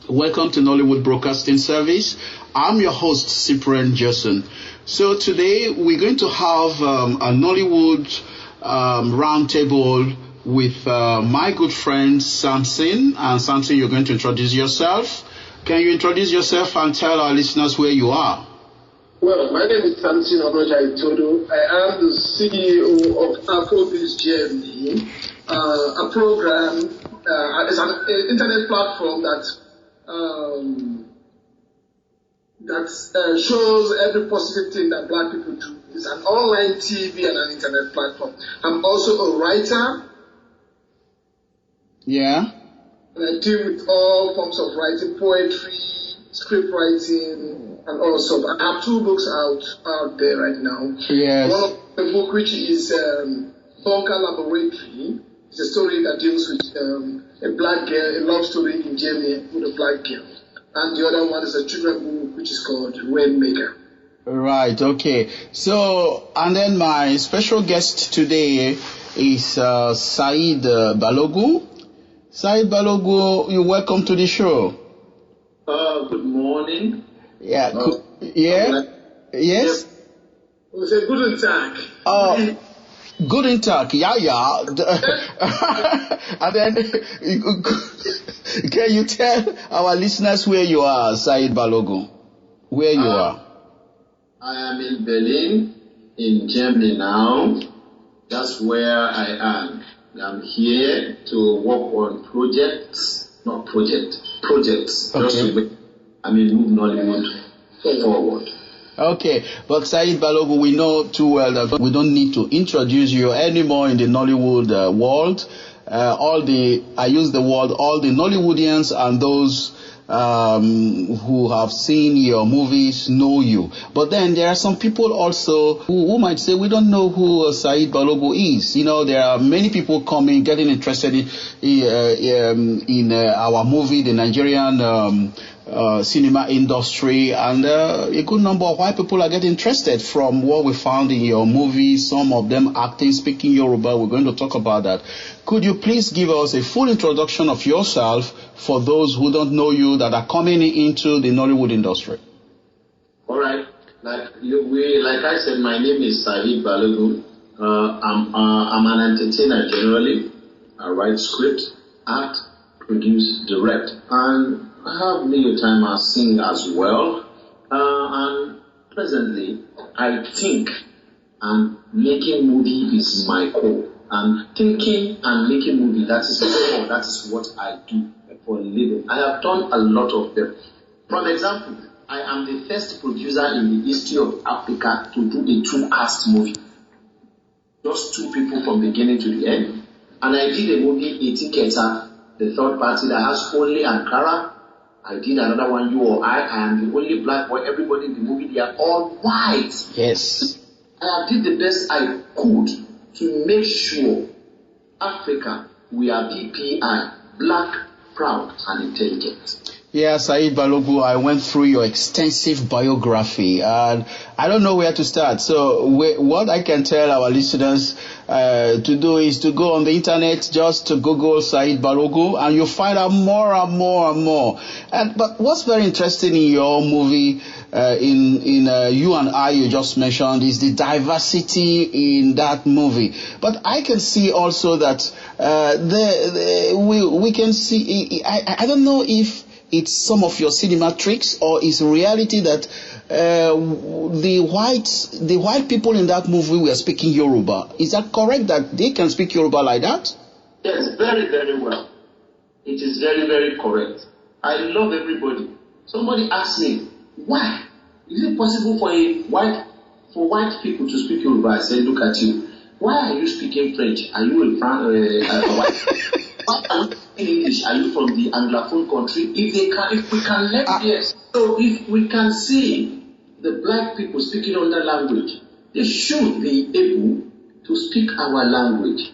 Welcome to Nollywood Broadcasting Service. I'm your host, Cyprian Josson. So today we're going to have a Nollywood roundtable with my good friend Samson. And Samson, you're going to introduce yourself. Can you introduce yourself and tell our listeners where you are? Well, my name is Samson Onoja Itodo. I am the CEO of Afrobiz GMD, a program. It's an internet platform that shows every positive thing that Black people do. It's an online TV and an internet platform. I'm also a writer. Yeah. And I deal with all forms of writing, poetry, script writing, and also I have 2 books out there right now. Yes. One of the book, which is Bunker Laboratory, is a story that deals with a Black girl, a love story in Germany with a Black girl. And the other one is a children's book, which is called Rainmaker. Right, okay. So, and then my special guest today is Saidi Balogun. Saidi Balogun, you're welcome to the show. Good morning. Yeah, yeah, yes? We say guten Tag. Guten Tag, yeah. And then, can you tell our listeners where you are, Saidi Balogun? Where you are? I am in Berlin, in Germany now. That's where I am. I'm here to work on projects. Okay. Move Nollywood forward. Okay, but Saidi Balogun, we know too well that we don't need to introduce you anymore in the Nollywood world. All the Nollywoodians and those who have seen your movies know you. But then there are some people also who might say, we don't know who Saidi Balogun is. You know, there are many people getting interested in our movie, the Nigerian cinema industry, and a good number of white people are getting interested from what we found in your movie, some of them acting, speaking Yoruba. We're going to talk about that. Could you please give us a full introduction of yourself for those who don't know you that are coming into the Nollywood industry? All right. Like I said, my name is Saidi Balogun. I'm an entertainer generally. I write script, act, produce, direct, and I have little time I sing as well, and presently I think and making movie is my core. And thinking and making movie, that is what I do for a living. I have done a lot of them. For example, I am the first producer in the history of Africa to do a 2-cast movie. Just 2 people from beginning to the end. And I did a movie, Etiketa, the third party that has only Ankara. I did another one, You or I am the only Black boy. Everybody in the movie, they are all white. Yes. I did the best I could to make sure Africa, we are BPI, Black, proud, and intelligent. Yeah, Saidi Balogun, I went through your extensive biography, and I don't know where to start. So what I can tell our listeners to do is to go on the internet, just to Google Saidi Balogun, and you'll find out more and more and more. But what's very interesting in your movie, in You and I, you just mentioned, is the diversity in that movie. But I can see also that we can see. I don't know if it's some of your cinema tricks, or is reality that the white people in that movie were speaking Yoruba. Is that correct, that they can speak Yoruba like that? Yes, very, very well. It is very, very correct. I love everybody. Somebody asked me, why? Is it possible for white people to speak Yoruba? I said, look at you. Why are you speaking French? Are you a white? Why are you speaking English? Are you from the Anglophone country? If we can let yes. So if we can see the Black people speaking other language, they should be able to speak our language.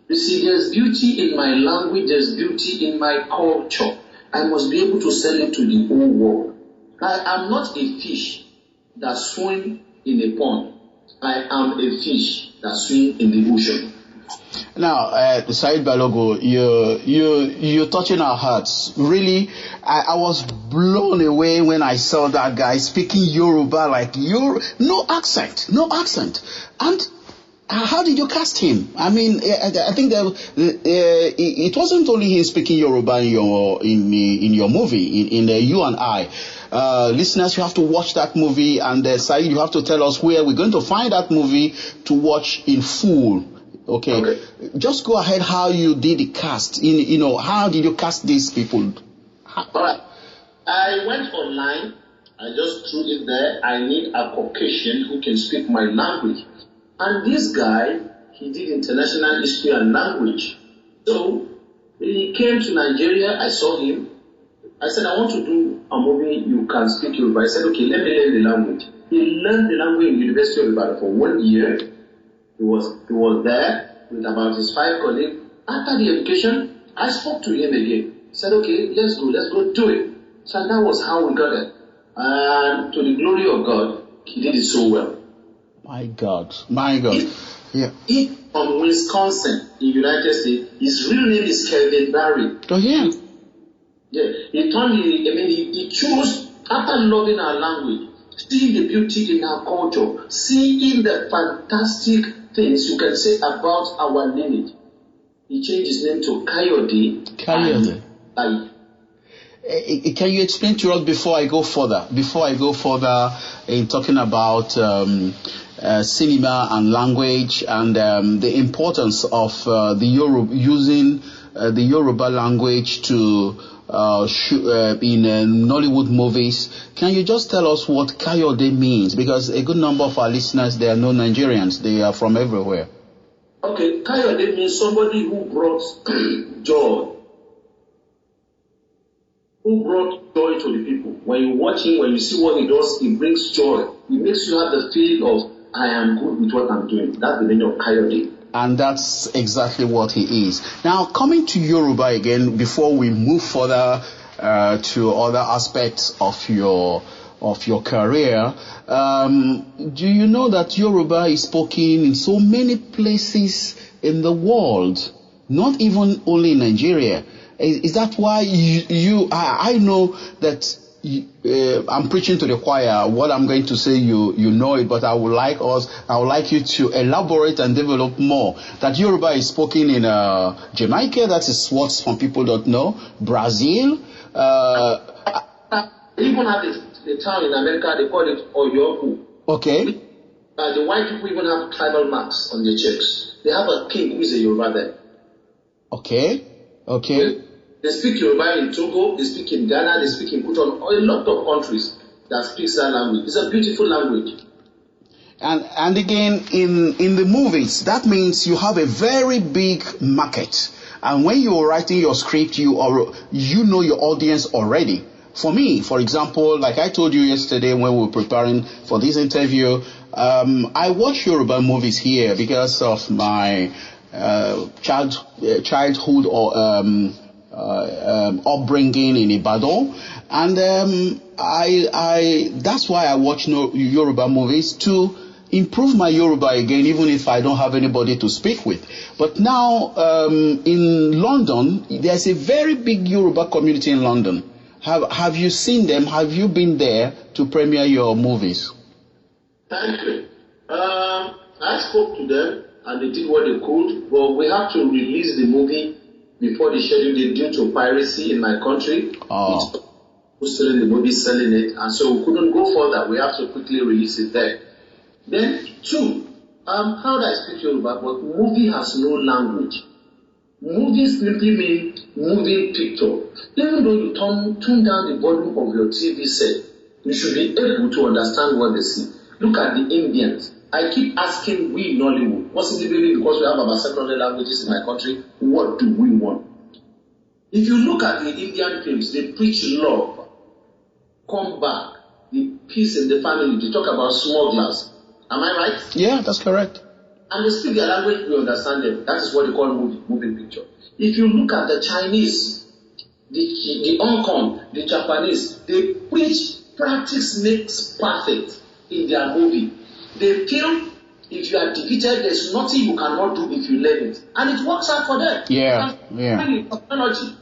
You see, there's beauty in my language, there's beauty in my culture. I must be able to sell it to the whole world. I am not a fish that swims in a pond. I am a fish that swims in the ocean. Now, Saidi Balogun, you're touching our hearts. Really, I was blown away when I saw that guy speaking Yoruba like no accent. And how did you cast him? I mean, I think that it wasn't only him speaking Yoruba in your movie, in You and I. Listeners, you have to watch that movie, and Saidi, you have to tell us where we're going to find that movie to watch in full. Okay. Just go ahead. How you did the cast? How did you cast these people? All right. I went online. I just threw it there. I need a Caucasian who can speak my language. And this guy, he did international history and language. So he came to Nigeria. I saw him. I said, I want to do a movie. You can speak Yoruba. I said, okay, let me learn the language. He learned the language in the University of Ibadan for 1 year. He was there with about his 5 colleagues. After the education, I spoke to him again. He said, okay, let's go do it. So that was how we got it. And to the glory of God, he did it so well. My God. He's from Wisconsin, in the United States. His real name is Kevin Barry. Oh, yeah. Yeah. He chose, after loving our language, seeing the beauty in our culture, seeing the fantastic things you can say about our lineage, he changed his name to Kayode. Can you explain to us before I go further in talking about cinema and language and the importance of using the Yoruba language to in Nollywood movies? Can you just tell us what Kayode means? Because a good number of our listeners, they are no Nigerians. They are from everywhere. Okay, Kayode means somebody who brought joy. Who brought joy to the people. When you watch him, when you see what he does, it brings joy. It makes you have the feeling of, I am good with what I'm doing. That's the meaning of Kayode. And that's exactly what he is. Now, coming to Yoruba again, before we move further to other aspects of your career, do you know that Yoruba is spoken in so many places in the world, not even only in Nigeria? Is that why I know that I'm preaching to the choir. What I'm going to say, you know it, but I would like you to elaborate and develop more. That Yoruba is spoken in Jamaica. That is what some people don't know. Brazil. Even have the town in America, they call it Oyoku. Okay. The white people even have tribal marks on their checks. They have a king who is a Yoruba there. Okay. They speak Yoruba in Togo, they speak in Ghana, they speak in Cotonou, a lot of countries that speak that language. It's a beautiful language. And again, in the movies, that means you have a very big market. And when you're writing your script, you know your audience already. For me, for example, like I told you yesterday when we were preparing for this interview, I watch Yoruba movies here because of my childhood or upbringing in Ibadan, and that's why I watch Yoruba movies to improve my Yoruba again, even if I don't have anybody to speak with. But now in London, there's a very big Yoruba community in London. Have you seen them? Have you been there to premiere your movies? Thank you. I spoke to them and they did what they could, but we have to release the movie before the schedule due to piracy in my country. Who's selling the movie, selling it, and so we couldn't go further. We have to quickly release it there. Then, 2, I'm proud I speak Yoruba, but movie has no language. Movies simply mean moving picture. Even though you tune down the volume of your TV set, you should be able to understand what they see. Look at the Indians. I keep asking we Nollywood, possibly because we have about 700 languages in my country, what do we want? If you look at the Indian films, they preach love, come back, the peace in the family. They talk about smugglers. Am I right? Yeah, that's correct. And they speak their language, we understand them. That is what they call moving picture. If you look at the Chinese, the Hong Kong, the Japanese, they preach practice makes perfect in their movie. They film if you are defeated, there's nothing you cannot do if you learn it. And it works out for them. Yeah. Technology.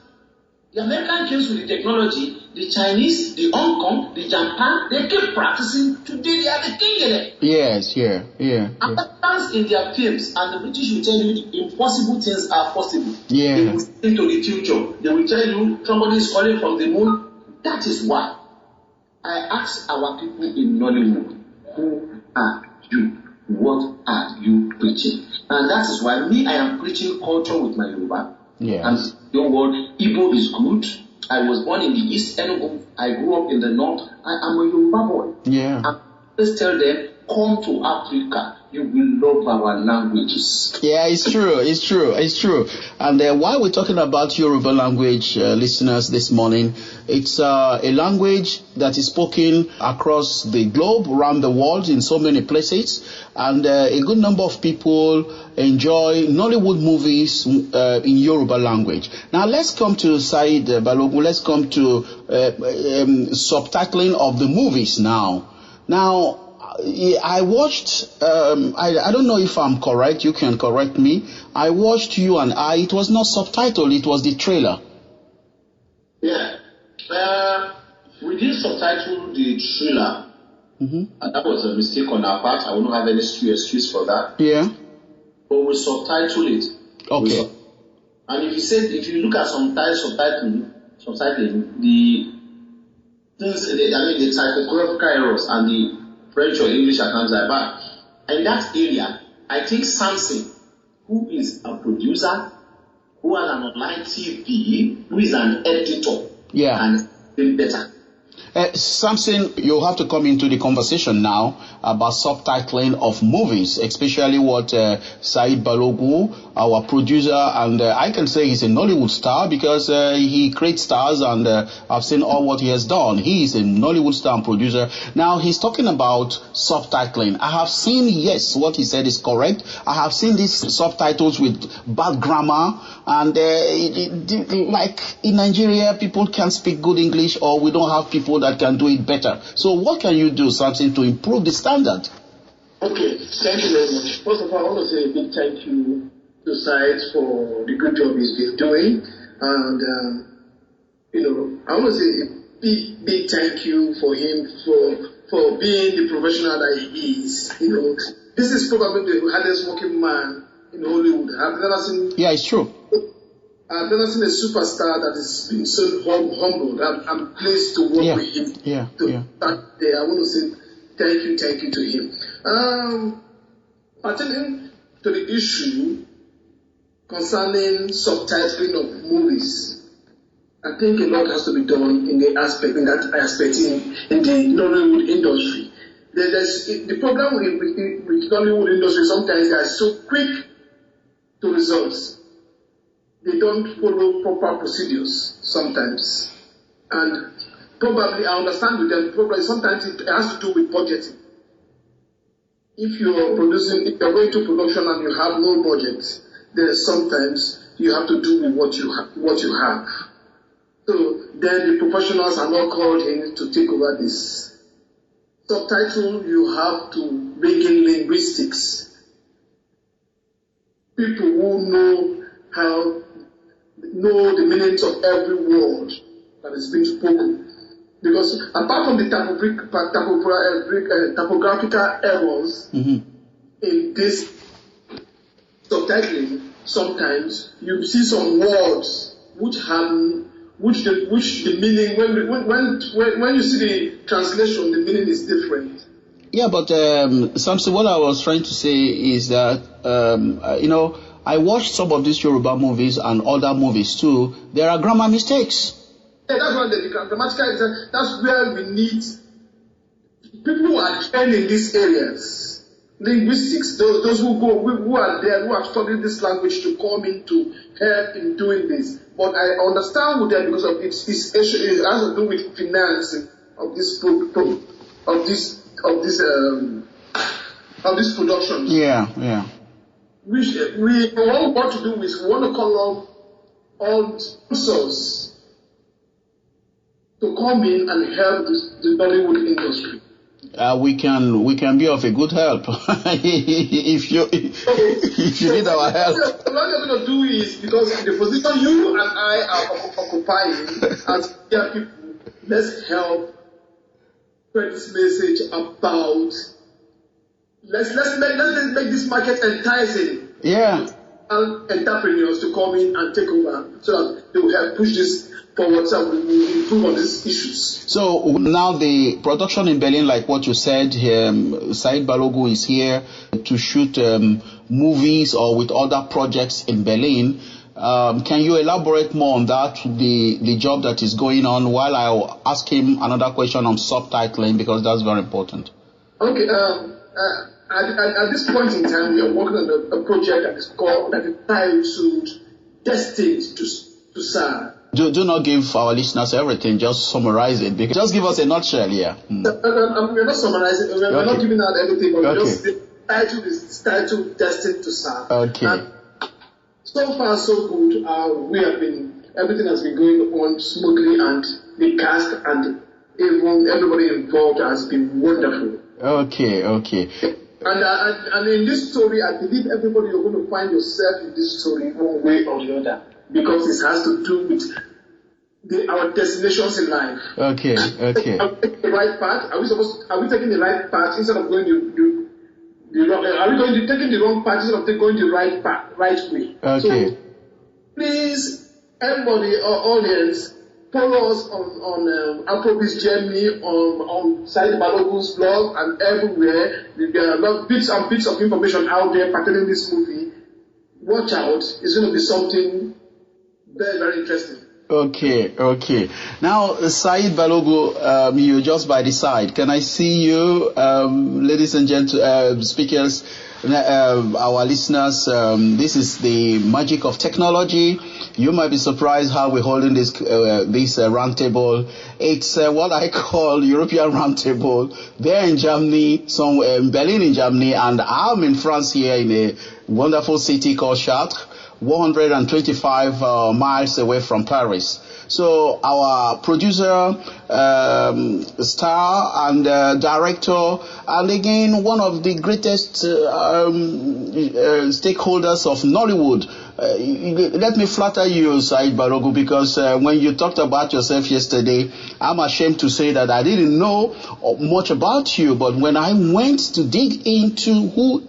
The American came with the technology, the Chinese, the Hong Kong, the Japan, they keep practicing. Today they are the king in it. Yes, yeah. Americans in their films, and the British will tell you the impossible things are possible. Yeah. They will see into the future. They will tell you somebody is calling from the moon. That is why I ask our people in Nollywood, who are you? What are you preaching? And that is why I am preaching culture with my Yoruba. Yeah. And your word, Igbo is good. I was born in the East Enugu. I grew up in the North. I am a Yoruba boy. Yeah. And let's tell them, come to Africa. You will love our languages. Yeah, it's true. And while we're talking about Yoruba language, listeners, this morning, it's a language that is spoken across the globe, around the world, in so many places. And a good number of people enjoy Nollywood movies in Yoruba language. Now, let's come to Saidi Balogun. Let's come to subtitling of the movies now. Now, I watched, I don't know if I'm correct, you can correct me. I watched You and I, it was not subtitled, it was the trailer. Yeah. We did subtitle the trailer. And that was a mistake on our part. I won't have any excuse for that. Yeah. But we subtitle it. Okay. And if you look at subtitling, the things, the typographical errors and the French or English accounts are bad. In that area, I think Samson, who is a producer, who has an online TV, who is an editor, can do better. Samson, you have to come into the conversation now about subtitling of movies, especially what Saidi Balogun, our producer, and I can say he's a Nollywood star because he creates stars, and I've seen all what he has done. He is a Nollywood star and producer. Now he's talking about subtitling. I have seen, yes, what he said is correct. I have seen these subtitles with bad grammar, and like in Nigeria, people can't speak good English, or we don't have people that can do it better. So what can you do, Samson, to improve the standard? Okay, thank you very much. First of all, I want to say a big thank you to Saidi for the good job he's been doing. And, I want to say a big thank you for him for being the professional that he is. This is probably the hardest working man in Hollywood. I've never seen... Yeah, it's true. I've never seen a superstar that has been so humbled. I'm pleased to work with him. Yeah. I want to say thank you to him. Pertaining to the issue concerning subtitling of movies, I think a lot has to be done in that aspect in the Nollywood industry. The problem with Nollywood industry, sometimes they are so quick to results. They don't follow proper procedures sometimes. And probably, I understand with them, probably sometimes it has to do with budgeting. If you're going to production and you have no budget, then sometimes you have to do with what you have. So then the professionals are not called in to take over this. Subtitle, you have to bring in linguistics. People who know the meanings of every word that is being spoken. Because apart from the typographical errors in this subtitling, sometimes you see some words which the meaning, when you see the translation, the meaning is different. Yeah, but Samson, what I was trying to say is that I watched some of these Yoruba movies and other movies too. There are grammar mistakes. Yeah, that's why the grammatical, that's where we need people who are trained in these areas. Linguistics, those who are there, who have studied this language to come in to help in doing this. But I understand with them because of it has to do with financing of this production. Yeah. Which what we want to do is we want to call up all sponsors to come in and help the Nollywood industry. we can be of a good help if you need our help. What you're going to do is, because the position you and I are occupying as young people, let's help spread this message about let's make this market enticing. Yeah. And entrepreneurs to come in and take over so that they will help push this forward so we will improve on these issues. So now the production in Berlin, like what you said, Saidi Balogun is here to shoot movies or with other projects in Berlin. Can you elaborate more on that, the job that is going on, while I'll ask him another question on subtitling, because that's very important. Okay. At this point in time, we are working on a project that is titled Destined to Serve. Do not give our listeners everything, just summarize it. Just give us a nutshell here. We're not summarizing, we're not giving out everything, but just the title is titled Destined to Serve. Okay. And so far, so good. Everything has been going on smoothly, and the cast and everybody involved has been wonderful. Okay. And in this story, I believe everybody, you're going to find yourself in this story one way or the other, because it has to do with our destinations in life. Okay. Are we taking the right path? Are we taking the right path instead of going the wrong? Are we taking the wrong path instead of going the right path, right way? Okay. So please, everybody, our audience, follow us on Afrobeats Germany, on Saidi Balogun's blog, and everywhere. There are a lot of bits of information out there pertaining this movie. Watch out. It's going to be something very, very interesting. Okay. Now, Saidi Balogun, you're just by the side. Can I see you, ladies and gentlemen, speakers, our listeners? This is the magic of technology. You might be surprised how we're holding this round table. It's what I call European round table. They're in Germany, somewhere in Berlin in Germany, and I'm in France here in a wonderful city called Chartres, 125 miles away from Paris. So our producer, star and director, and again one of the greatest stakeholders of Nollywood. Let me flatter you, Saidi Balogun, because when you talked about yourself yesterday, I'm ashamed to say that I didn't know much about you, but when I went to dig into who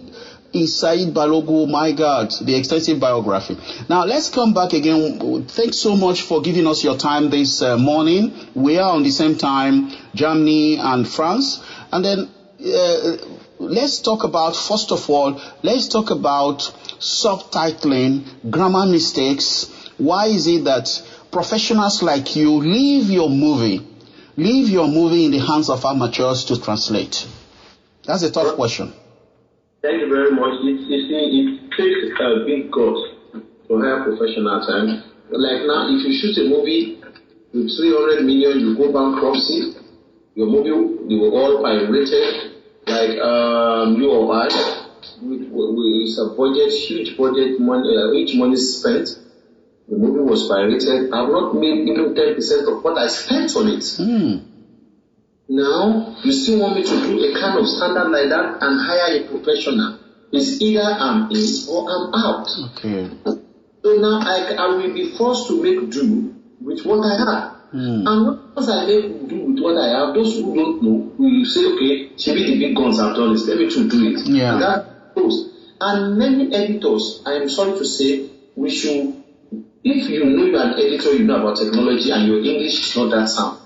is Saidi Balogun, my God, the extensive biography. Now, let's come back again. Thanks so much for giving us your time this morning. We are on the same time, Germany and France. And then let's talk about, first of all, subtitling, grammar mistakes. Why is it that professionals like you leave your movie in the hands of amateurs to translate? That's a tough question. Thank you very much. It takes a big guts to hire professional time. Like now, if you shoot a movie with 300 million, you go bankruptcy. Your movie, they were all pirated. Like you or I, it's a budget, huge budget, each money spent. The movie was pirated. I've not made even 10% of what I spent on it. Now, you still want me to do a kind of standard like that and hire a professional? It's either I'm in or I'm out. Okay. So now I will be forced to make do with what I have. And once I make do with what I have, those who don't know will say, okay, maybe the big guns have done this, let me to do it. Yeah. And that goes. And many editors, I am sorry to say, we should, if you know you're an editor, you know about technology and your English is not that sound,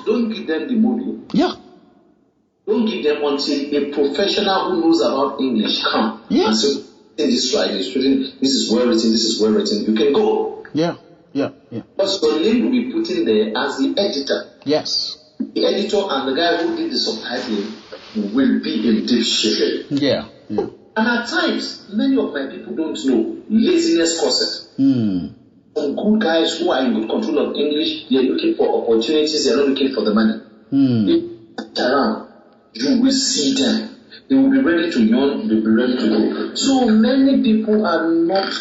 don't give them the movie. Yeah. Don't give them until a professional who knows about English come and say, this right, this is well written, this is well written. You can go. Yeah. Because your name will be put in there as the editor. Yes. The editor and the guy who did the subtitling will be in deep shape. Yeah. And at times, many of my people don't know laziness causes. Some good guys who are in good control of English, they're looking for opportunities, they're not looking for the money. If you look around, you will see them. They will be ready to yawn, they'll be ready to go. So many people are not,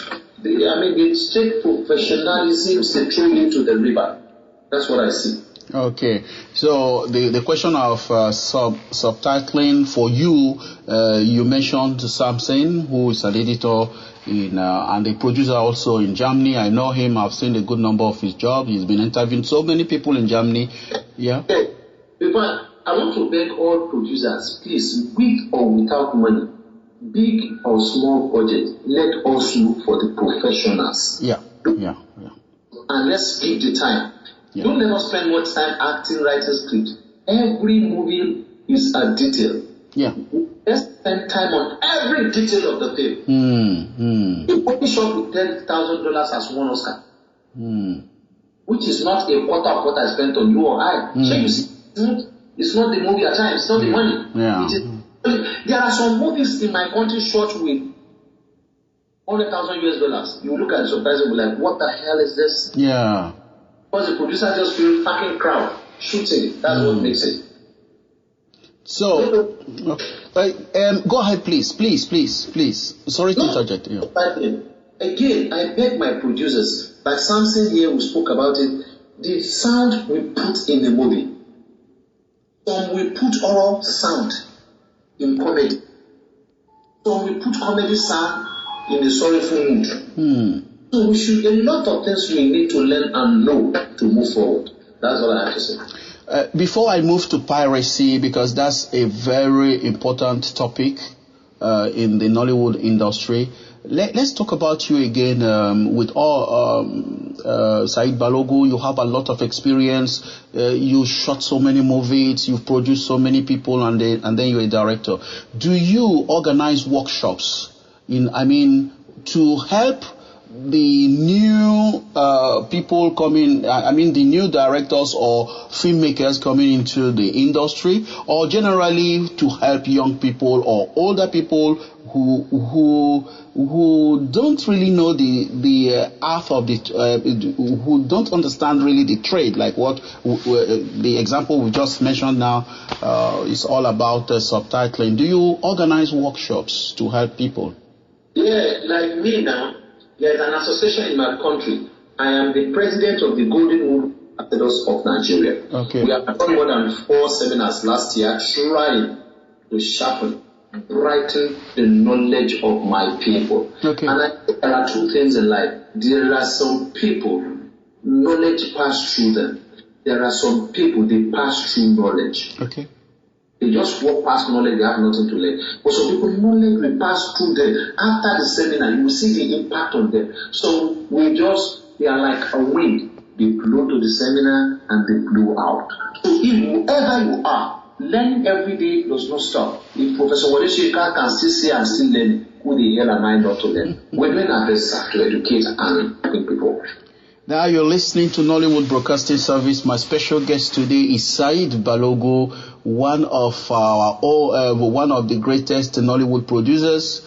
they take professionalism, they throw into the river. That's what I see. Okay, so the question of subtitling for you, you mentioned Samson, who is an editor and a producer also in Germany. I know him. I've seen a good number of his jobs. He's been interviewing so many people in Germany. Yeah. But I want to beg all producers, please, with or without money, big or small budget, let us look for the professionals. Yeah. And let's give the time. Yeah. Don't let us spend much time acting, writing script. Every movie is a detail. Yeah. Let's spend time on every detail of the film. A movie shot with $10,000 has won Oscar. Which is not a quarter of what I spent on you or I. So you see, it's not the movie at times, it's not the money. Yeah. There are some movies in my country shot with $100,000 US. You look at the subtitles and be like, what the hell is this? Yeah. Because the producer just feels fucking crowd shooting. That's what makes it. So, go ahead, please. Sorry to interject you. Again, I beg my producers, like Samson here who spoke about it, the sound we put in the movie. Some we put horror sound in comedy. Some we put comedy sound in the sorrowful mood. So we should, a lot of things we need to learn and know to move forward. That's what I have to say. Before I move to piracy, because that's a very important topic in the Nollywood industry, let's talk about you again with all Saidi Balogun. You have a lot of experience. You shot so many movies. You've produced so many people, and then you're a director. Do you organize workshops to help the new people coming, the new directors or filmmakers coming into the industry, or generally to help young people or older people who don't really know the art of who don't understand really the trade, like what the example we just mentioned now is all about subtitling. Do you organize workshops to help people? Yeah, like me now. There's an association in my country. I am the president of the Golden Wood Ambassadors of Nigeria. Okay. We have done more than 4 seminars last year trying to sharpen, brighten the knowledge of my people. Okay. And I think there are 2 things in life. There are some people, knowledge pass through them. There are some people, they pass through knowledge. Okay. They just walk past knowledge, they have nothing to learn. But some people, knowledge will pass through them. After the seminar, you will see the impact on them. So they are like a wind. They blow to the seminar and they blow out. So if whoever you are, learning every day does not stop. If Professor Wale Soyinka can still say I'm still learning, who the hell am I not to learn? We're doing our best to educate and bring people. Now you're listening to Nollywood Broadcasting Service. My special guest today is Saidi Balogun, one of the greatest Nollywood producers.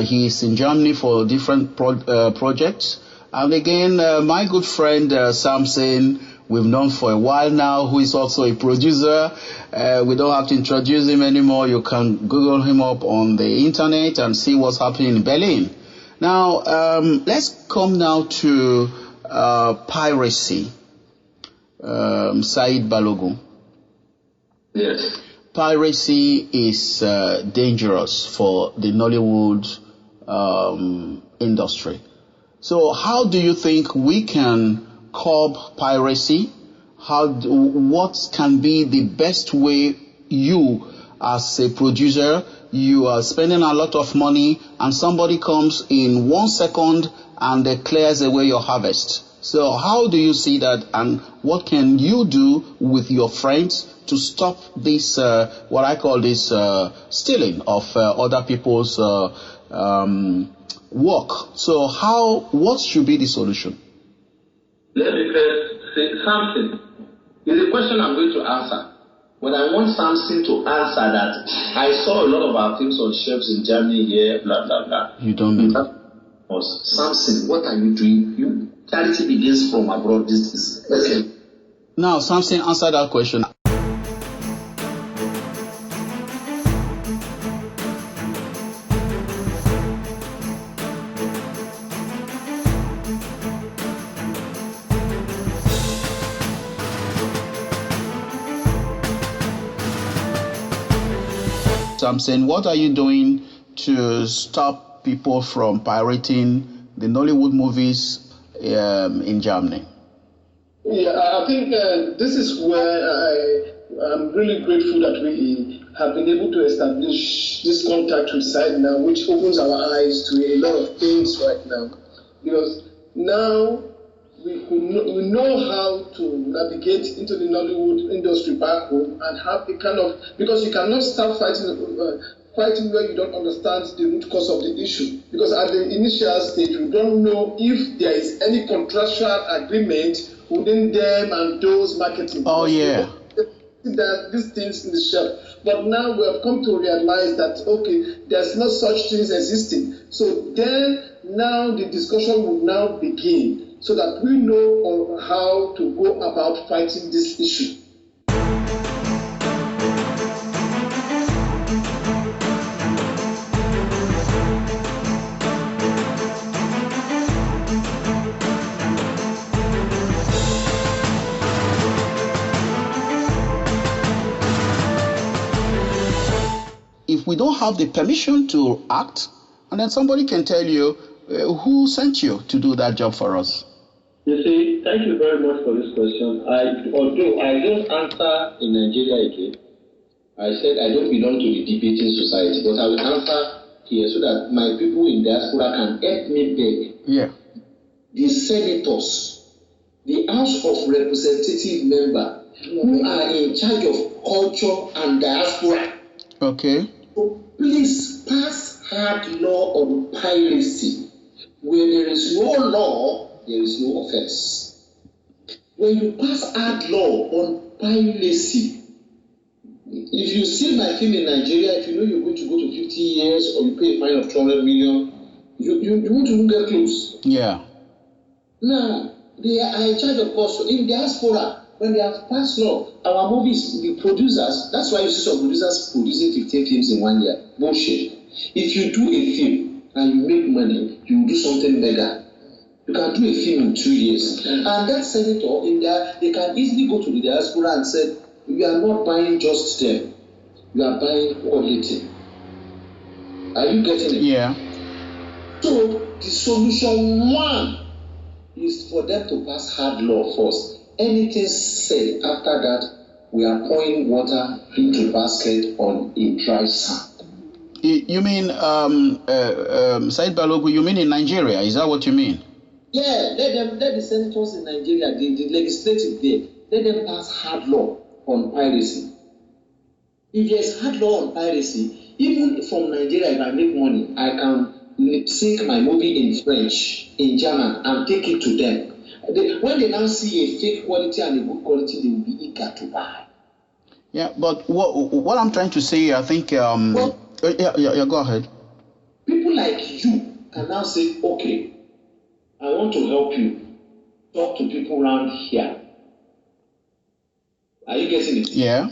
He is in Germany for different projects. And again, my good friend Samson, we've known for a while now, who is also a producer. We don't have to introduce him anymore. You can Google him up on the internet and see what's happening in Berlin. Now, let's come now to piracy. Saidi Balogun. Yes. Piracy is dangerous for the Nollywood industry. So how do you think we can curb piracy? What can be the best way you, as a producer, you are spending a lot of money and somebody comes in 1 second and clears away your harvest? So how do you see that, and what can you do with your friends to stop this, what I call this stealing of other people's work? So what should be the solution? Let me first say something. It's a question I'm going to answer. But I want Samson to answer that. I saw a lot of our films on shelves in Germany here, blah, blah, blah. You don't mean Samson, what are you doing? Charity begins from abroad. This is okay. Now, Samson, answer that question. Samson, what are you doing to stop people from pirating the Nollywood movies in Germany? Yeah, I think this is where I'm really grateful that we have been able to establish this contact with Saidi now, which opens our eyes to a lot of things right now. Because now we know how to navigate into the Nollywood industry back home and have a kind of, because you cannot start fighting where you don't understand the root cause of the issue. Because at the initial stage, we don't know if there is any contractual agreement within them and those marketing. Oh, yeah. That these things in the shelf. But now we have come to realize that, okay, there's no such things existing. So then now the discussion will now begin so that we know how to go about fighting this issue. If we don't have the permission to act, and then somebody can tell you who sent you to do that job for us. You see, thank you very much for this question. Although I don't answer in Nigeria again, I said I don't belong to the debating society, but I will answer here so that my people in diaspora can help me beg. Yeah. The senators, the House of Representative member, who are in charge of culture and diaspora. Okay. So please pass hard law on piracy. Where there is no law, there is no offense. When you pass hard law on piracy, if you see my film in Nigeria, if you know you're going to go to 50 years or you pay a fine of 200 million, you want to get close. Yeah. Now, they are in charge of course in diaspora. When they have passed law, our movies, the producers, that's why you see some producers producing 15 films in 1 year. Bullshit. If you do a film and you make money, you will do something bigger. You can do a film in 2 years. And that senator in there, they can easily go to the diaspora and say, we are not buying just them. We are buying quality. Are you getting it? Yeah. So the solution one is for them to pass hard law first. Anything said after that, we are pouring water into basket on a dry sand. You mean, Saidi Balogun, you mean in Nigeria? Is that what you mean? Yeah, let the senators in Nigeria, the legislative there, let them pass hard law on piracy. If there's hard law on piracy, even from Nigeria, if I make money, I can sync my movie in French, in German, and take it to them. When they now see a fake quality and a good quality, they will be eager to buy. Yeah, but what I'm trying to say, I think, yeah, go ahead. People like you can now say, okay, I want to help you. Talk to people around here. Are you getting it? Yeah.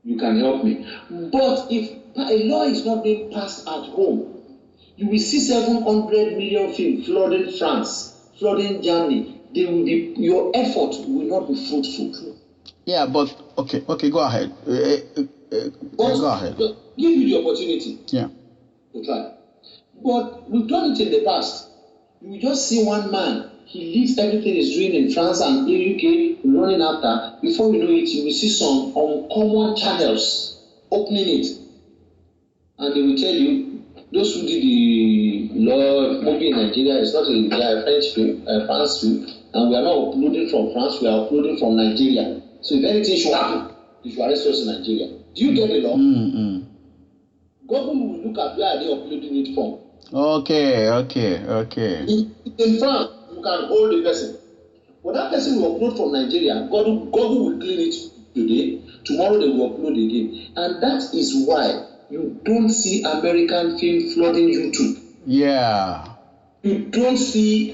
You can help me. But if a law is not being passed at home, you will see 700 million films flooding France, flooding Germany. They will be, your effort will not be fruitful. Yeah, but okay, go ahead. Go ahead. Give you the opportunity. Yeah. To try. But we've done it in the past. You will just see one man. He leaves everything he's doing in France and in UK running after. Before you know it, you will see some uncommon channels opening it, and they will tell you those who did the law movie in Nigeria is not a French film, a France film, and we are not uploading from France. We are uploading from Nigeria. So if anything should happen, you should arrest us in Nigeria. Do you get the law? Mm-hmm. Government will look at where are they uploading it from. Okay. In France, you can hold the person. But that person will upload from Nigeria. Google will clean it today. Tomorrow they will upload again. And that is why you don't see American film flooding YouTube. Yeah. You don't see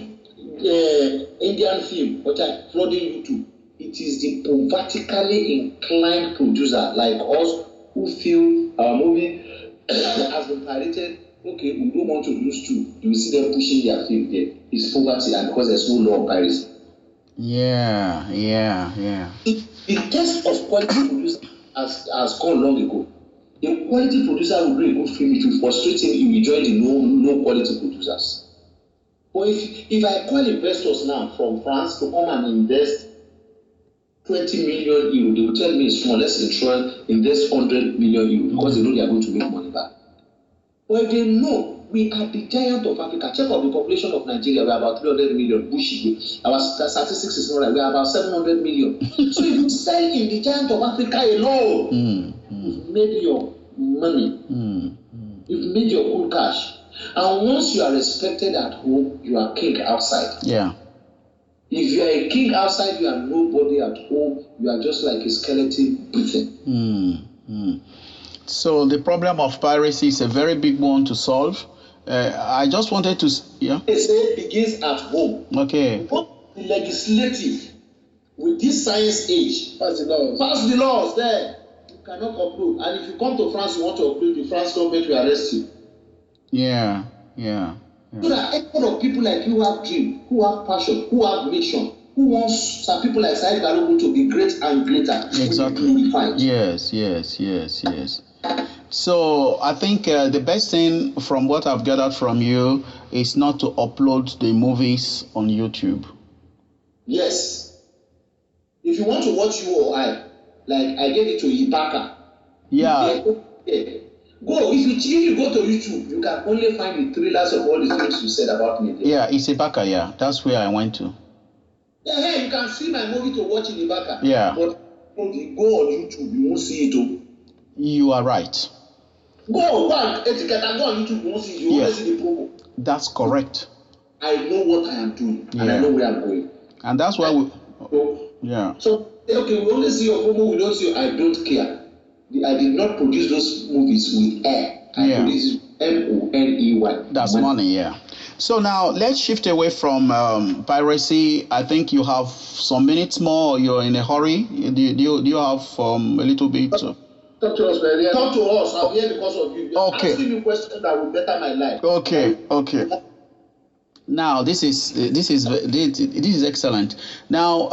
Indian film flooding YouTube. It is the vertically inclined producer like us who feel our movie has been pirated. Okay, we don't want to lose too. You will see them pushing their film there. It's poverty, and because there's no law of piracy. Yeah. The test of quality producer has gone long ago. A quality producer will bring a good film. If you frustrate him, he will join the no quality producers. But if I call investors now from France to come and invest 20 million euro, they will tell me it's small. Let's invest 100 million euro because they know they are going to make money back. But if they know we are the giant of Africa, check out the population of Nigeria, we are about 300 million. Our statistics is not right. We are about 700 million. So if you sell in the giant of Africa alone, you've made your money. You've made your cool cash. And once you are respected at home, you are king outside. Yeah. If you are a king outside, you are nobody at home. You are just like a skeleton breathing. So the problem of piracy is a very big one to solve. I just wanted to, yeah. They say it begins at home. Okay. But the legislative, with this science age, Pass the laws. Pass the laws there. You cannot upload. And if you come to France, you want to upload, the France government will arrest you. Yeah. So that a lot of people like you have dream, who have passion, who have mission, who wants some people like Saidi Balogun to be great and greater. Exactly. Yes. So I think the best thing from what I've gathered from you is not to upload the movies on YouTube. Yes. If you want to watch you or I, like I gave it to Ibaka. Yeah. Go. If you go to YouTube, you can only find the trailers of all the things you said about me. Yeah, it's Ibaka. Yeah, that's where I went to. Yeah, you can see my movie to watch in Ibaka. Yeah. But if you go on YouTube, you won't see it. Too. You are right. Go on YouTube, you won't see it. You only see the promo. That's correct. I know what I am doing, and I know where I'm going. And that's why we. So okay, we only see your promo. We don't see. I don't care. I did not produce those movies with air. I produced money. That's money, yeah. So now let's shift away from piracy. I think you have some minutes more. You're in a hurry. Do you have a little bit? Talk to us, man. Talk to us. I'm here because of you. Okay. Asking you questions that will better my life. Okay. Now this is excellent. Now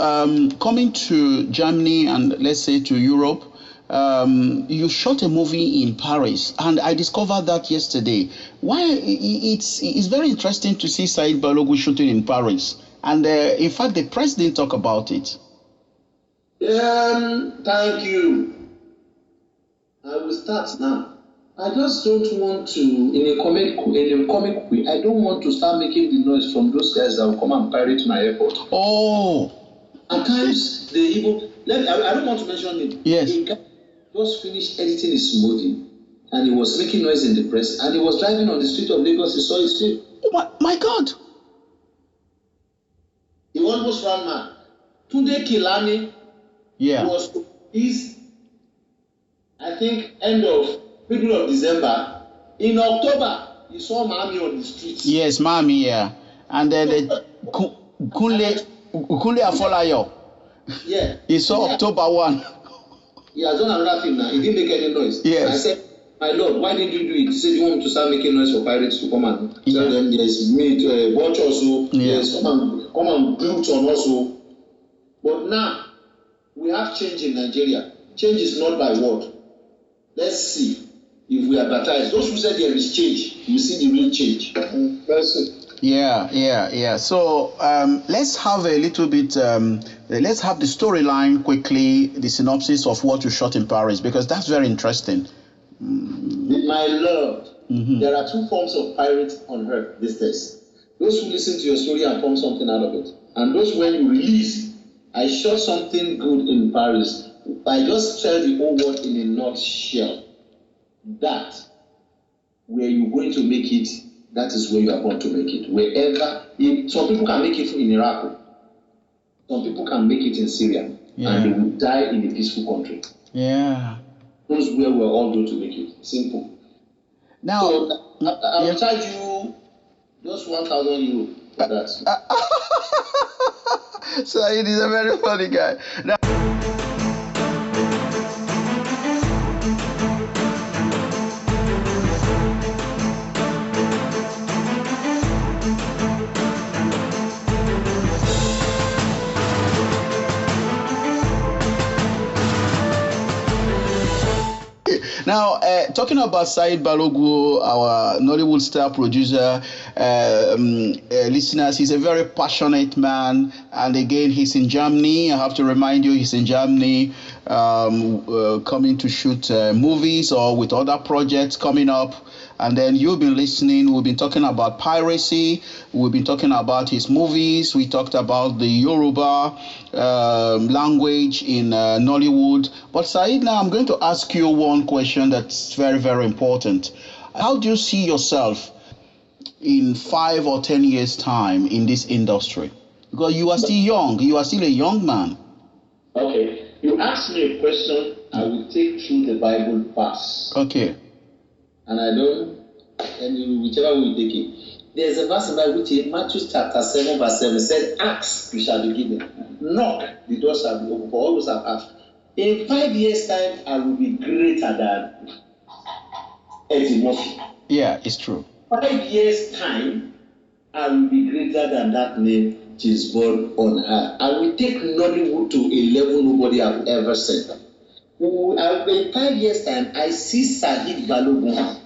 coming to Germany and let's say to Europe. You shot a movie in Paris, and I discovered that yesterday. Why it's very interesting to see Saidi Balogun shooting in Paris, and in fact, the press didn't talk about it. Thank you. I will start now. I just don't want to, in a comic way, I don't want to start making the noise from those guys that will come and pirate my airport. Oh. At times they even I don't want to mention it. Yes. Just finished editing his movie and he was making noise in the press and he was driving on the street of Lagos. He saw his film. Oh my God. He almost ran mad. Tunde Kilani was his, I think, middle of December. In October, he saw Mami on the streets. Yes, Mami, yeah. And then Kunle Afolayo. Yeah. He saw October 1. He has done another film now. He didn't make any noise. Yes. I said, my Lord, why didn't you do it? He said, you want me to start making noise for pirates to come and tell them there's meat, watch also, yes, come and glute on also. But now, we have change in Nigeria. Change is not by word. Let's see if we advertise. Those who said there is change, you see the real change. Let's see. Yeah. So let's have a little bit. Let's have the storyline quickly, the synopsis of what you shot in Paris, because that's very interesting. My Lord, there are two forms of pirates on earth these days. Those who listen to your story and form something out of it, and those when you release. I shot something good in Paris. I just tell the whole world in a nutshell that where you're going to make it. That is where you are going to make it. Wherever, some people can make it in Iraq. Some people can make it in Syria. And they will die in a peaceful country. Yeah. Those where we're all going to make it. Simple. Now, so I'll charge you just 1,000 euro for that. So it is a very funny guy. Now, Now, talking about Saidi Balogun, our Nollywood Star producer, listeners, he's a very passionate man. And again, he's in Germany. I have to remind you, he's in Germany, coming to shoot movies or with other projects coming up. And then you've been listening. We've been talking about piracy. We've been talking about his movies. We talked about the Yoruba language in Nollywood. But Said, now I'm going to ask you one question that's very, very important. How do you see yourself in 5 or 10 years' time in this industry? Because you are still young. You are still a young man. Okay. You ask me a question, I will take through the Bible fast. Okay. And I don't, and whichever way you take it. There's a verse in the Bible which is Matthew chapter 7, verse 7 said, ask, you shall be given. Knock, the door shall be open for all those who have asked. In 5 years' time, I will be greater than Eddie Murphy. Yeah, it's true. 5 years' time, I will be greater than that name which is born on earth. I will take Nollywood to a level nobody have ever seen. In 5 years' time, I see Saidi Balogun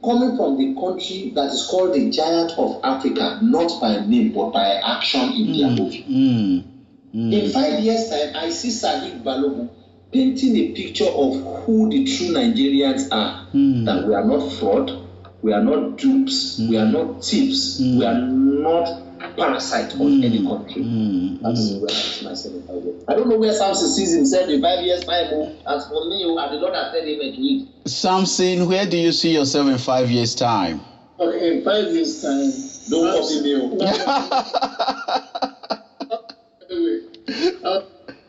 coming from the country that is called the Giant of Africa, not by name, but by action in their movie. In 5 years' time, I see Saidi Balogun painting a picture of who the true Nigerians are. That we are not fraud, we are not dupes, we are not thieves, we are not parasite on any country. That's where I see myself in 5 years. I don't know where Samson sees himself in 5 years' time. As for me, I did not have said him to it. Samson, where do you see yourself in 5 years' time? Okay, in 5 years' time. Don't copy me. Anyway,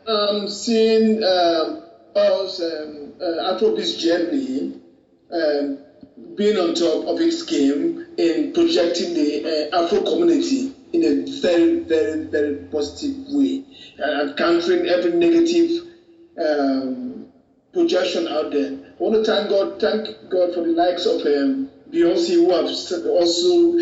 I'm seeing us Afrobeats journey being on top of its game in projecting the Afro community in a very, very, very positive way, and countering every negative projection out there. I want to thank God for the likes of Beyonce, who have also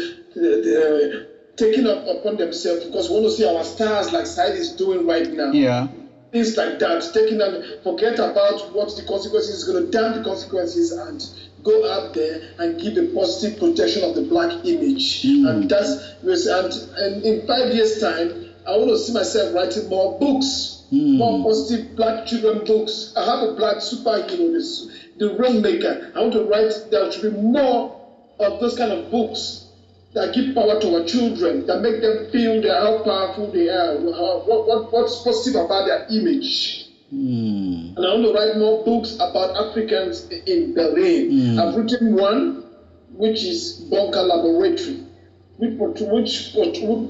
taken up upon themselves, because we want to see our stars like Said is doing right now. Yeah. Things like that, taking them, forget about what the consequences is going to damn the consequences and go out there and give a positive protection of the black image. And and in 5 years' time, I want to see myself writing more books, more positive black children books. I have a black superhero, the Rainmaker. I want to write, there should be more of those kind of books that give power to our children, that make them feel how powerful they are, what's positive about their image. And I want to write more books about Africans in Berlin. I've written one, which is Bunker Laboratory, which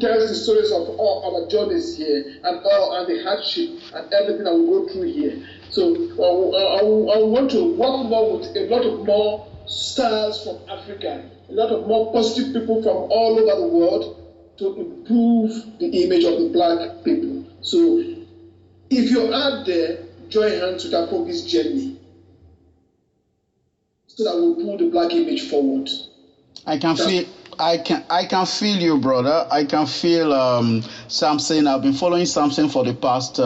tells the stories of all our journeys here and the hardship and everything that we go through here. So I want to work more with a lot of more stars from Africa, a lot of more positive people from all over the world to improve the image of the black people. So if you're out there, join hands with Afrobeats journey so that we'll pull the black image forward. I can feel you, brother. I can feel Samson. I've been following Samson for the past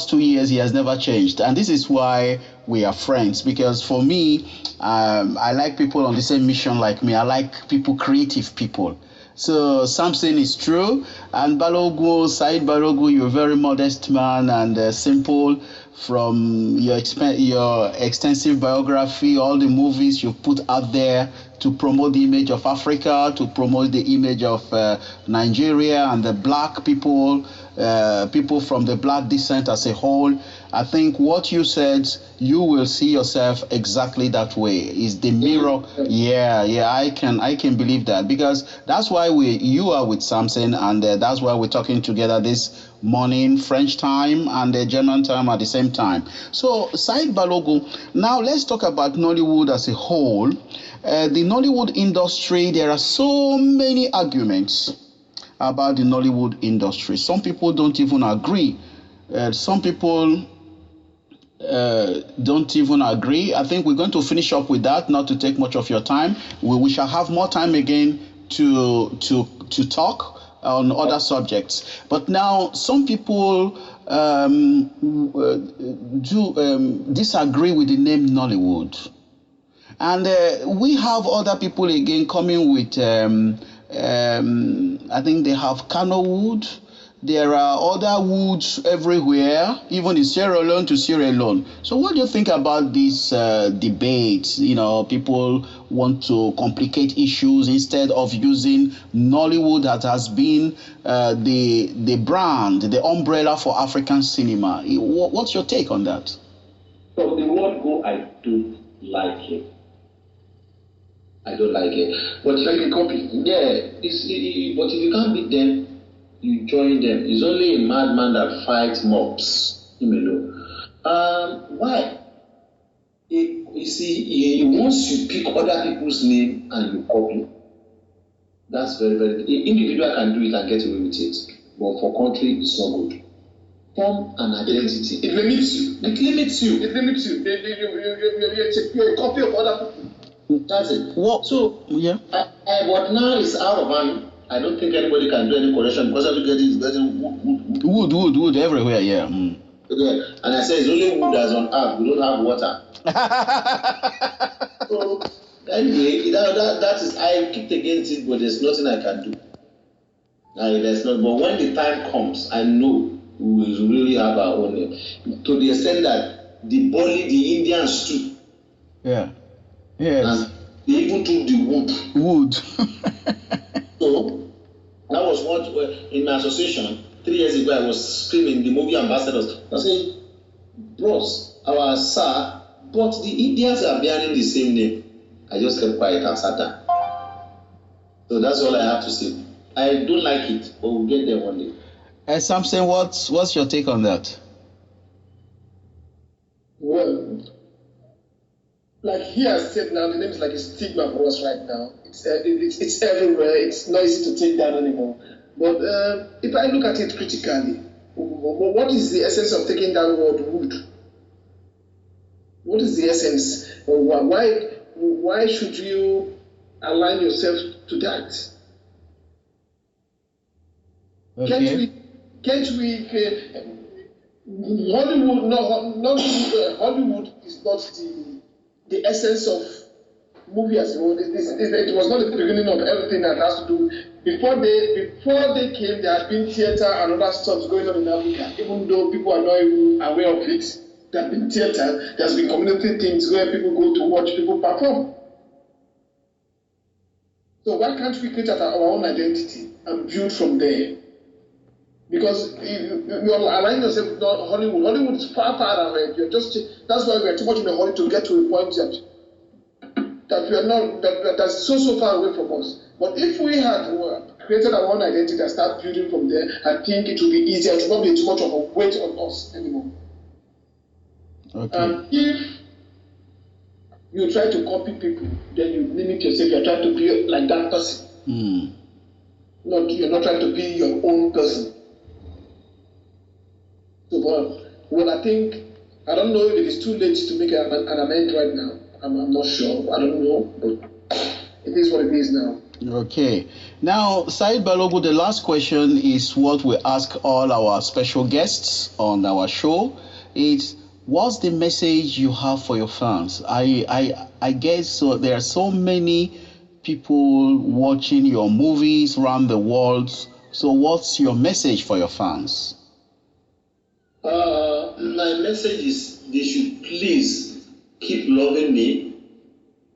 2 years. He has never changed, and this is why we are friends. Because for me, I like people on the same mission like me. I like people, creative people. So Samson is true, and Balogun, Saidi Balogun, you're a very modest man and simple. From your extensive biography, all the movies you put out there to promote the image of Africa, to promote the image of Nigeria and the black people, people from the black descent as a whole. I think what you said, you will see yourself exactly that way. Is the mirror? Yeah, I can believe that, because that's why you are with Samson, and that's why we're talking together this morning, French time and German time at the same time. So Saidi Balogun, now let's talk about Nollywood as a whole. The Nollywood industry, there are so many arguments about the Nollywood industry. Some people don't even agree. Some people don't even agree. I think we're going to finish up with that, not to take much of your time. We shall have more time again to talk on other subjects. But now some people disagree with the name Nollywood. And we have other people again coming with, I think they have Kano Wood. There are other woods everywhere, even in Sierra Leone to Sierra Leone. So what do you think about this debate? You know, people want to complicate issues instead of using Nollywood that has been the brand, the umbrella for African cinema. What's your take on that? From the word go, I don't like it. I don't like it. But like a copy. Yeah, but if you can't beat them, you join them. It's only a madman that fights mobs. Why? You see, once you pick other people's name and you copy, that's very, very. Individual can do it and get away with it, but for country, it's not good. Form an identity. It limits you. It limits you. It limits you. You're a copy of other people. That's it. What? So yeah. But now it's out of hand. I don't think anybody can do any correction because everybody is getting wood everywhere. Yeah. Mm. Yeah. And I say it's only wood that's on earth. We don't have water. So anyway, that is, I kicked against it, but there's nothing I can do. There's not. But when the time comes, I know we will really have our own name. To the extent that the Indians too. Yeah. Yes. And they even took the wood. So that was what in my association 3 years ago I was screaming the movie ambassadors. I said, bros, our sir, but the Indians are bearing the same name. I just kept quiet and sat down. So that's all I have to say. I don't like it, but we'll get there one day. Samson, what's your take on that? Well, like he has said now, the name is like a stigma for us right now. It's everywhere. It's not easy to take down anymore. But if I look at it critically, what is the essence of taking down word wood? What is the essence? Why should you align yourself to that? Okay. Can't we? Hollywood is not the essence of movie as well. It was not the beginning of everything that has to do. Before they came, there had been theater and other stuff going on in Africa. Even though people are not even aware of it, there has been theater. There has been community things where people go to watch people perform. So why can't we create our own identity and build from there? Because you're aligning yourself with Hollywood. Hollywood is far ahead. That's why we're too much in a hurry to get to a point that we are not, that's so far away from us. But if we had created our own identity and start building from there, I think it will be easier. It will not be too much of a weight on us anymore. Okay. And if you try to copy people, then you limit yourself. You're trying to be like that person. You're not trying to be your own person. So, well, I think, I don't know if it is too late to make an amend right now. I'm not sure. I don't know, but it is what it is now. Okay. Now, Saidi Balogun, the last question is what we ask all our special guests on our show. It's, what's the message you have for your fans? I guess so. There are so many people watching your movies around the world. So what's your message for your fans? My message is they should please keep loving me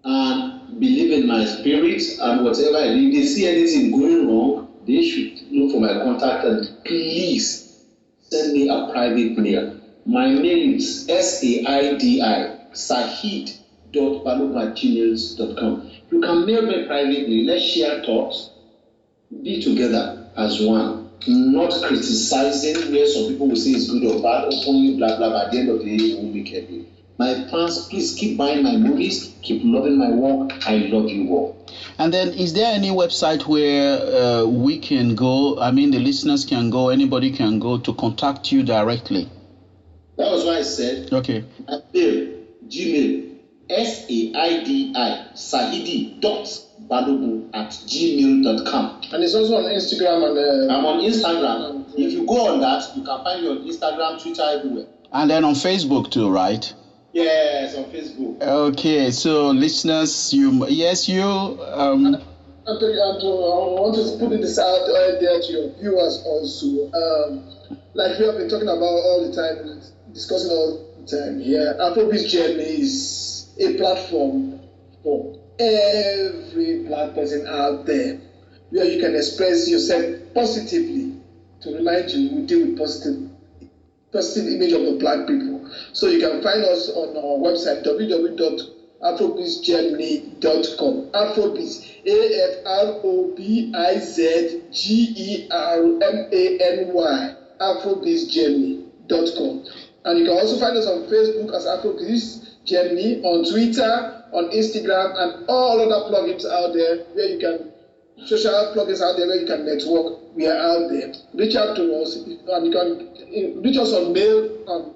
and believe in my spirit and whatever. If they see anything going wrong, they should look for my contact and please send me a private mail. My mail is saidi.balogun@gmail.com. You can mail me privately. Let's share thoughts. Be together as one. Not criticizing where some people will say it's good or bad, openly, blah, blah, blah. At the end of the day, you won't make it. My fans, please keep buying my movies, keep loving my work. I love you all. And then, is there any website where we can go, the listeners can go, anybody can go to contact you directly? That was why I said, okay. Gmail, Saidi.Balogun@gmail.com. And it's also on Instagram and. I'm on Instagram. If you go on that, you can find me on Instagram, Twitter, everywhere. And then on Facebook too, right? Yes, on Facebook. Okay, so listeners, I want to put this out there to your viewers also. Like we have been talking about all the time, discussing all the time here, Afrobeat Journey is a platform for every black person out there where you can express yourself positively. To remind you, we deal with positive image of the black people. So you can find us on our website www.afrobeatsgermany.com. Afrobeats, AFROBIZGERMANY, afrobeatsgermany.com. And you can also find us on Facebook as Afrobeats Germany, on Twitter, on Instagram, and all other plugins out there where you can, social plugins out there where you can network. We are out there. Reach out to us, and you can reach us on mail on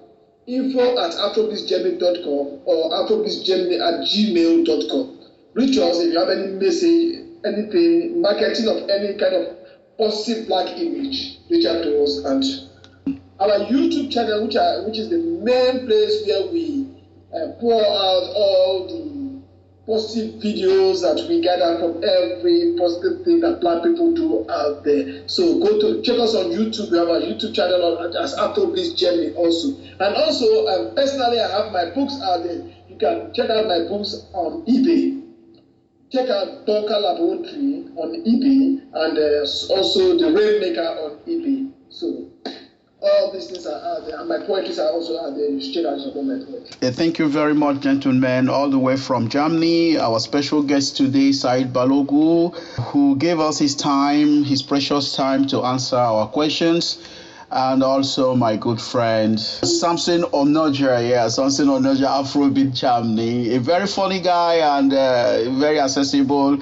info@afrobeatsgermany.com or afrobeatsgermany@gmail.com. Reach us if you have any message, anything, marketing of any kind of positive black image. Reach out to us. And our YouTube channel, which is the main place where we pour out all the positive videos that we gather from every positive thing that black people do out there. So go to check us on YouTube. We have a YouTube channel as Afrobeats Germany also. And also, personally, I have my books out there. You can check out my books on eBay. Check out Donka Laboratory on eBay and also The Rainmaker on eBay. So all these things are out there, and my poetries are also out there. You should check out some of my poetry. Thank you very much, gentlemen, all the way from Germany. Our special guest today, Saidi Balogun, who gave us his time, his precious time to answer our questions. And also my good friend, Samson Onoja, Samson Onoja, Afrobeat Germany. A very funny guy and very accessible.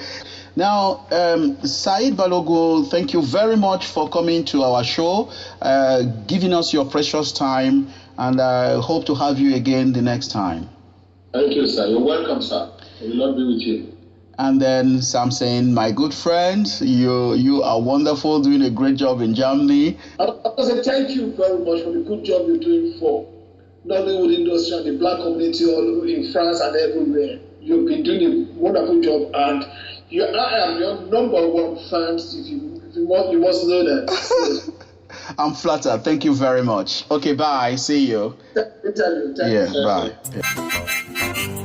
Now, Saidi Balogun, thank you very much for coming to our show, giving us your precious time, and I hope to have you again the next time. Thank you, sir. You're welcome, sir. We will not be with you. And then Samson, my good friend, you are wonderful, doing a great job in Germany. I want to say thank you very much for the good job you're doing for Nollywood industry and the black community all in France and everywhere. You've been doing a wonderful job, and I am your number one fan. If you must know that. I'm flattered. Thank you very much. Okay, bye. See you. Thank you. Bye. Yeah.